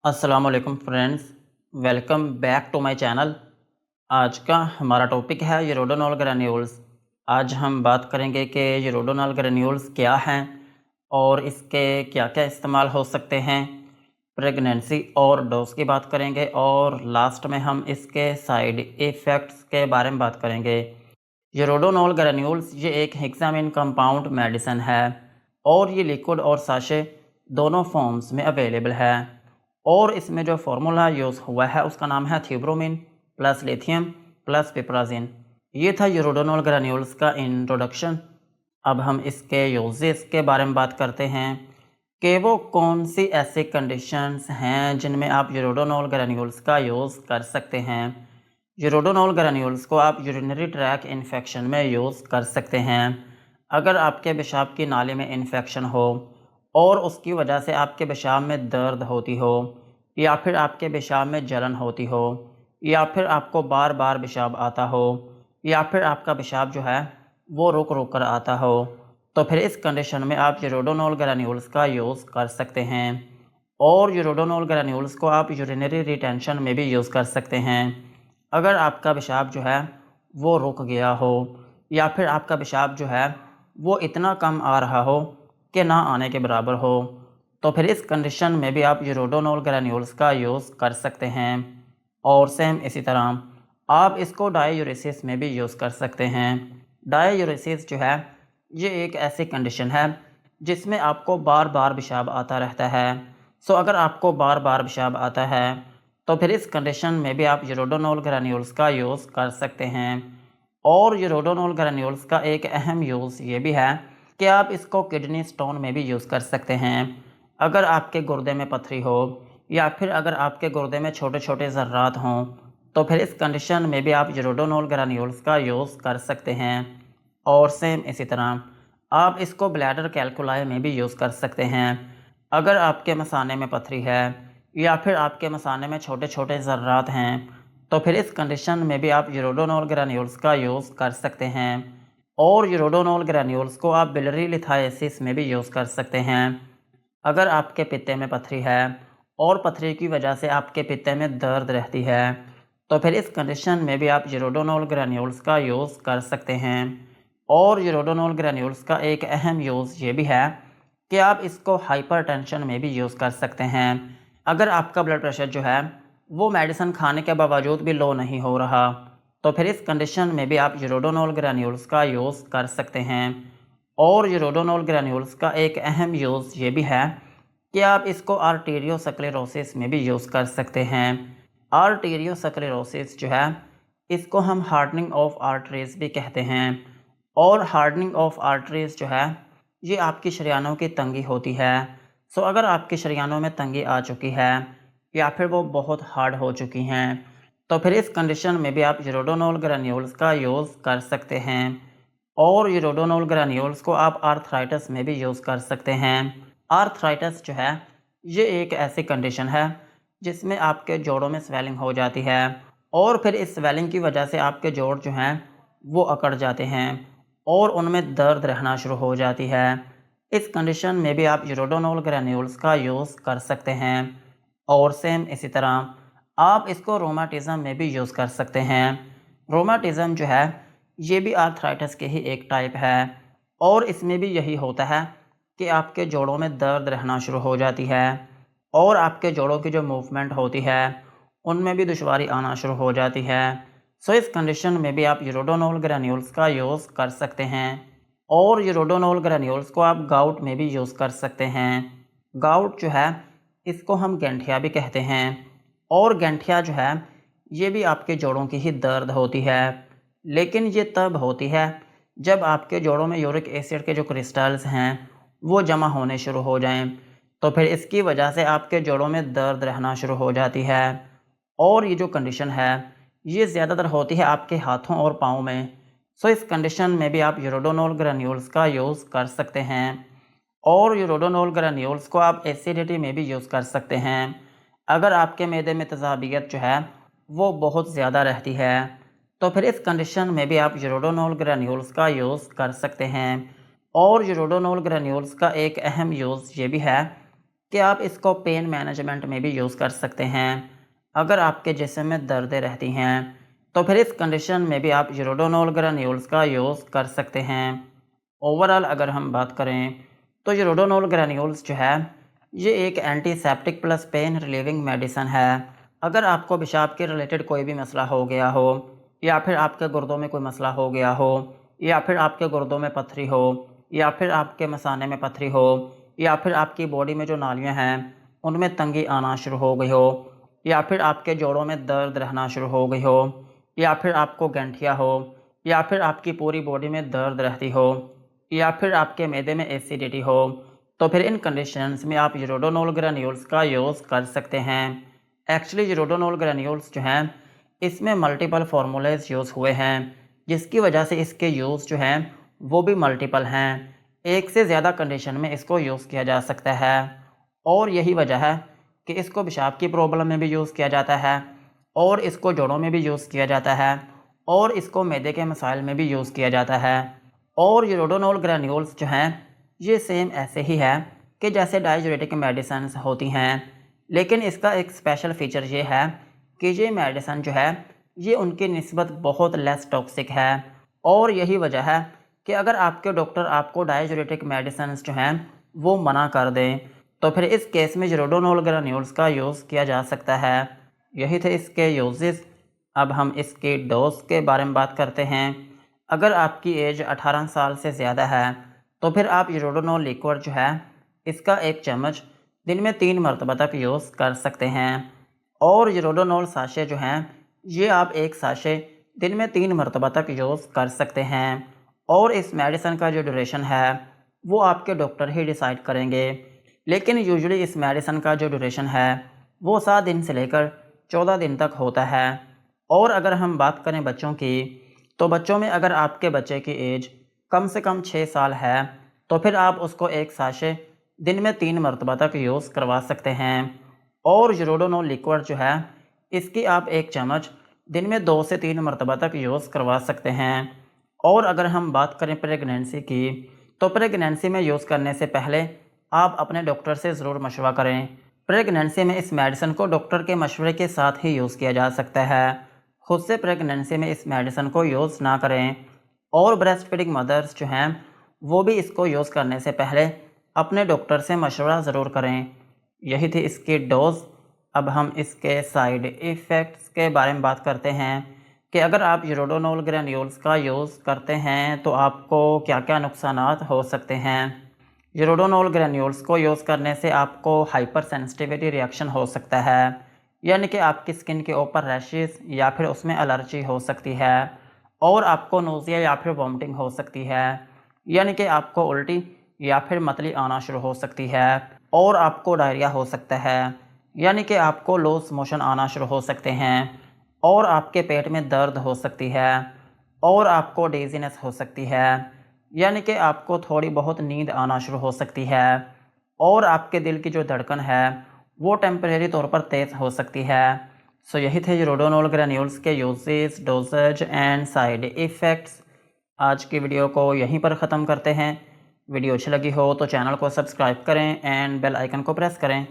अस्सलाम वालेकुम friends, welcome back to my channel. आज का हमारा टॉपिक है यूरोडोनॉल ग्रैन्यूल्स। आज हम बात करेंगे कि यूरोडोनॉल ग्रैन्यूल्स क्या हैं और इसके क्या क्या इस्तेमाल हो सकते हैं। प्रेगनेंसी और डोज की बात करेंगे और लास्ट में हम इसके साइड इफ़ेक्ट्स के बारे में बात करेंगे। यूरोडोनॉल ग्रैन्यूल्स ये एक हेक्सामिन कंपाउंड मेडिसिन है और ये लिक्विड और साशे दोनों फॉर्म्स में अवेलेबल है। और इसमें जो फार्मूला यूज़ हुआ है उसका नाम है थ्यूब्रोमिन प्लस लिथियम प्लस पिप्राजिन। ये था यूरोडोनॉल ग्रैन्यूल्स का इंट्रोडक्शन। अब हम इसके यूजेस के बारे में बात करते हैं कि वो कौन सी ऐसी कंडीशंस हैं जिनमें आप यूरोडोनॉल ग्रैन्यूल्स का यूज़ कर सकते हैं। यूरोडोनॉल ग्रैन्यूल्स को आप यूरिनरी ट्रैक इन्फेक्शन में यूज़ कर सकते हैं। अगर आपके पेशाब की नाली में इन्फेक्शन हो और उसकी वजह से आपके पेशाब में दर्द होती हो, या फिर आपके पेशाब में जलन होती हो, या फिर आपको बार बार पेशाब आता हो, या फिर आपका पेशाब जो है वो रुक रुक कर आता हो, तो फिर इस कंडीशन में आप यूरोडोनॉल ग्रैन्यूल्स का यूज़ कर सकते हैं। और यूरोडोनॉल ग्रैन्यूल्स को आप यूरिनरी रिटेंशन में भी यूज़ कर सकते हैं। अगर आपका पेशाब जो है वो रुक गया हो, या फिर आपका पेशाब जो है वो इतना कम आ रहा हो कि ना आने के बराबर हो, तो फिर इस कंडीशन में भी आप यूरोडोनॉल ग्रैन्यूल्स का यूज़ कर सकते हैं। और सेम इसी तरह आप इसको डाययूरेसिस में भी यूज़ कर सकते हैं। डाययूरेसिस जो है ये एक ऐसी कंडीशन है जिसमें आपको बार बार पेशाब आता रहता है। सो अगर आपको बार बार पेशाब आता है तो फिर इस कंडीशन में भी आप यूरोडोनॉल ग्रैन्यूल्स का यूज़ कर सकते हैं। और यूरोडोनॉल ग्रैन्यूल्स का एक अहम यूज़ ये भी है कि आप इसको किडनी स्टोन में भी यूज़ कर सकते हैं। अगर आपके गुर्दे में पथरी हो, या फिर अगर आपके गुर्दे में छोटे छोटे ज़र्रात हों, तो फिर इस कंडीशन में भी आप यूरोडोनॉल ग्रैन्यूल्स का यूज़ कर सकते हैं। और सेम इसी तरह आप इसको ब्लैडर कैल्कुलाई में भी यूज़ कर सकते हैं। अगर आपके मसाने में पथरी है, या फिर आपके मसाने में छोटे छोटे ज़र्रात हैं, तो फिर इस कंडीशन में भी आप यूरोडोनॉल ग्रैन्यूल्स का यूज़ कर सकते हैं। और यूरोडोनॉल ग्रैन्यूल्स को आप बिलरी लिथायसिस में भी यूज़ कर सकते हैं। अगर आपके पित्ते में पथरी है और पथरी की वजह से आपके पित्ते में दर्द रहती है, तो फिर इस कंडीशन में भी आप यूरोडोनॉल ग्रैन्यूल्स का यूज़ कर सकते हैं। और यूरोडोनॉल ग्रैन्यूल्स का एक अहम यूज़ ये भी है कि आप इसको हाइपरटेंशन में भी यूज़ कर सकते हैं। अगर आपका ब्लड प्रेशर जो है वो मेडिसिन खाने के बावजूद भी लो नहीं हो रहा, तो फिर इस कंडीशन में भी आप यूरोडोनॉल ग्रैन्यूल्स का यूज़ कर सकते हैं। और यूरोडोनॉल ग्रैन्यूल्स का एक अहम यूज़ ये भी है कि आप इसको आर्टीरियोस्क्लेरोसिस में भी यूज़ कर सकते हैं। आर्टीरियोस्क्लेरोसिस जो है इसको हम हार्डनिंग ऑफ आर्टरीज़ भी कहते हैं। और हार्डनिंग ऑफ आर्टरीज़ जो है ये आपकी शरीयानों की तंगी होती है। सो अगर आपकी शरीयानों में तंगी आ चुकी है, या फिर वो बहुत हार्ड हो चुकी हैं, तो फिर इस कंडीशन में भी आप यूरोडोनॉल ग्रैन्यूल्स का यूज़ कर सकते हैं। और यूरोडोनॉल ग्रैन्यूल्स को आप आर्थराइटिस में भी यूज़ कर सकते हैं। आर्थराइटिस जो है ये एक ऐसी कंडीशन है जिसमें आपके जोड़ों में स्वेलिंग हो जाती है, और फिर इस स्वेलिंग की वजह से आपके जोड़ जो हैं वो अकड़ जाते हैं और उनमें दर्द रहना शुरू हो जाती है। इस कंडीशन में भी आप यूरोडोनॉल ग्रैन्यूल्स का यूज़ कर सकते हैं। और सेम इसी तरह आप इसको रोमाटिज़म में भी यूज़ कर सकते हैं। रोमाटिज़म जो है ये भी आर्थराइटिस के ही एक टाइप है, और इसमें भी यही होता है कि आपके जोड़ों में दर्द रहना शुरू हो जाती है, और आपके जोड़ों की जो मूवमेंट होती है उनमें भी दुश्वारी आना शुरू हो जाती है। सो इस कंडीशन में भी आप यूरोडोनॉल ग्रैन्यूल्स का यूज़ कर सकते हैं। और यूरोडोनॉल ग्रैन्यूल्स को आप गाउट में भी यूज़ कर सकते हैं। गाउट जो है इसको हम गैंठिया भी कहते हैं। और गैंठिया जो है ये भी आपके जोड़ों की ही दर्द होती है, लेकिन ये तब होती है जब आपके जोड़ों में यूरिक एसिड के जो क्रिस्टल्स हैं वो जमा होने शुरू हो जाएं, तो फिर इसकी वजह से आपके जोड़ों में दर्द रहना शुरू हो जाती है। और ये जो कंडीशन है ये ज़्यादातर होती है आपके हाथों और पाँव में। सो इस कंडीशन में भी आप यूरोडोनॉल ग्रैन्यूल्स का यूज़ कर सकते हैं। और यूरोडोनॉल ग्रैन्यूल्स को आप एसिडिटी में भी यूज़ कर सकते हैं। अगर आपके मैदे में तेज़ाबियत जो है वो बहुत ज़्यादा रहती है, तो फिर इस कंडीशन में भी आप यूरोडोनॉल ग्रैन्यूल्स का यूज़ कर सकते हैं। और यूरोडोनॉल ग्रैन्यूल्स का एक अहम यूज़ ये भी है कि आप इसको पेन मैनेजमेंट में भी यूज़ कर सकते हैं। अगर आपके जिस्म में दर्दें रहती हैं तो फिर इस कंडीशन में भी आप यूरोडोनॉल ग्रेन्यूल्स का यूज़ कर सकते हैं। ओवरऑल अगर हम बात करें तो यूरोडोनॉल ग्रेन्यूल्स जो है ये एक antiseptic plus pain relieving medicine है। अगर आपको पेशाब के रिलेटेड कोई भी मसला हो गया हो, या फिर आपके गुर्दों में कोई मसला हो गया हो, या फिर आपके गुर्दों में पथरी हो, या फिर आपके मसाने में पथरी हो, या फिर आपकी बॉडी में जो नालियाँ हैं उनमें तंगी आना शुरू हो गई हो, या फिर आपके जोड़ों में दर्द रहना शुरू हो गई हो, या फिर आपको गंठिया हो, या फिर आपकी पूरी बॉडी में दर्द रहती हो, या फिर आपके मैदे में एसिडिटी हो, तो फिर इन कंडीशंस में आप यूरोडोनॉल ग्रेन्यूल्स का यूज़ कर सकते हैं। एक्चुअली यूरोडोनॉल ग्रेन्यूल्स जो हैं इसमें मल्टीपल फार्मूलेज यूज़ हुए हैं, जिसकी वजह से इसके यूज़ जो हैं वो भी मल्टीपल हैं। एक से ज़्यादा कंडीशन में इसको यूज़ किया जा सकता है, और यही वजह है कि इसको पेशाब की प्रॉब्लम में भी यूज़ किया जाता है, और इसको जोड़ों में भी यूज़ किया जाता है, और इसको मैदे के मसाइल में भी यूज़ किया जाता है। और यूरोडोनॉल ग्रेन्यूल्स जो हैं ये सेम ऐसे ही है कि जैसे डाययूरेटिक मेडिसिन होती हैं, लेकिन इसका एक स्पेशल फ़ीचर ये है कि ये मेडिसिन जो है ये उनकी निस्बत बहुत लेस टॉक्सिक है। और यही वजह है कि अगर आपके डॉक्टर आपको डाययूरेटिक मेडिसिन जो हैं वो मना कर दें तो फिर इस केस में यूरोडोनॉल ग्रेन्यूल्स का यूज़ किया जा सकता है। यही थे इसके यूजेस। अब हम इसकी डोज के बारे में बात करते हैं। अगर आपकी एज 18 साल से ज़्यादा है तो फिर आप यूरोडोनॉल लिक्विड जो है इसका 1 चम्मच दिन में 3 मरतबा तक यूज़ कर सकते हैं। और यूरोडोनॉल साशे जो हैं ये आप 1 साशे दिन में 3 मरतबा तक यूज़ कर सकते हैं। और इस मेडिसिन का जो ड्यूरेशन है वो आपके डॉक्टर ही डिसाइड करेंगे, लेकिन यूजुअली इस मेडिसिन का जो ड्यूरेशन है वो 7 दिन से लेकर 14 दिन तक होता है। और अगर हम बात करें बच्चों की, तो बच्चों में अगर आपके बच्चे की एज कम से कम 6 साल है तो फिर आप उसको 1 साशे दिन में 3 मरतबा तक यूज़ करवा सकते हैं। और यूरोडोनॉल लिक्विड जो है इसकी आप 1 चम्मच दिन में 2 से 3 मरतबा तक यूज़ करवा सकते हैं। और अगर हम बात करें प्रेगनेंसी की, तो प्रेगनेंसी में यूज़ करने से पहले आप अपने डॉक्टर से ज़रूर मशवरा करें। प्रेगनेंसी में इस मेडिसिन को डॉक्टर के मशवरे के साथ ही यूज़ किया जा सकता है। खुद से प्रेगनेंसी में इस मेडिसिन को यूज़ ना करें। और ब्रेस्ट फीडिंग मदर्स जो हैं वो भी इसको यूज़ करने से पहले अपने डॉक्टर से मशवरा ज़रूर करें। यही थी इसकी डोज़। अब हम इसके साइड इफ़ेक्ट्स के बारे में बात करते हैं कि अगर आप यूरोडोनॉल ग्रेन्यूल्स का यूज़ करते हैं तो आपको क्या क्या नुकसानात हो सकते हैं। यूरोडोनॉल ग्रेन्यूल्स को यूज़ करने से आपको हाइपर सेंसिटिविटी रिएक्शन हो सकता है, यानी कि आपकी स्किन के ऊपर रैशेस या फिर उसमें एलर्जी हो सकती है, और आपको नोज़िया या फिर वॉमिटिंग हो सकती है, यानी कि आपको उल्टी या फिर मतली आना शुरू हो सकती है, और आपको डायरिया हो सकता है, यानी कि आपको लूज मोशन आना शुरू हो सकते हैं, और आपके पेट में दर्द हो सकती है, और आपको डेजीनेस हो सकती है, यानी कि आपको थोड़ी बहुत नींद आना शुरू हो सकती है, और आपके दिल की जो धड़कन है वो टेम्परेरी तौर पर तेज़ हो सकती है। सो यही थे यूरोडोनॉल ग्रेन्यूल्स के uses, doses and side effects. आज की वीडियो को यहीं पर ख़त्म करते हैं। वीडियो अच्छी लगी हो तो चैनल को सब्सक्राइब करें एंड बेल आइकन को प्रेस करें।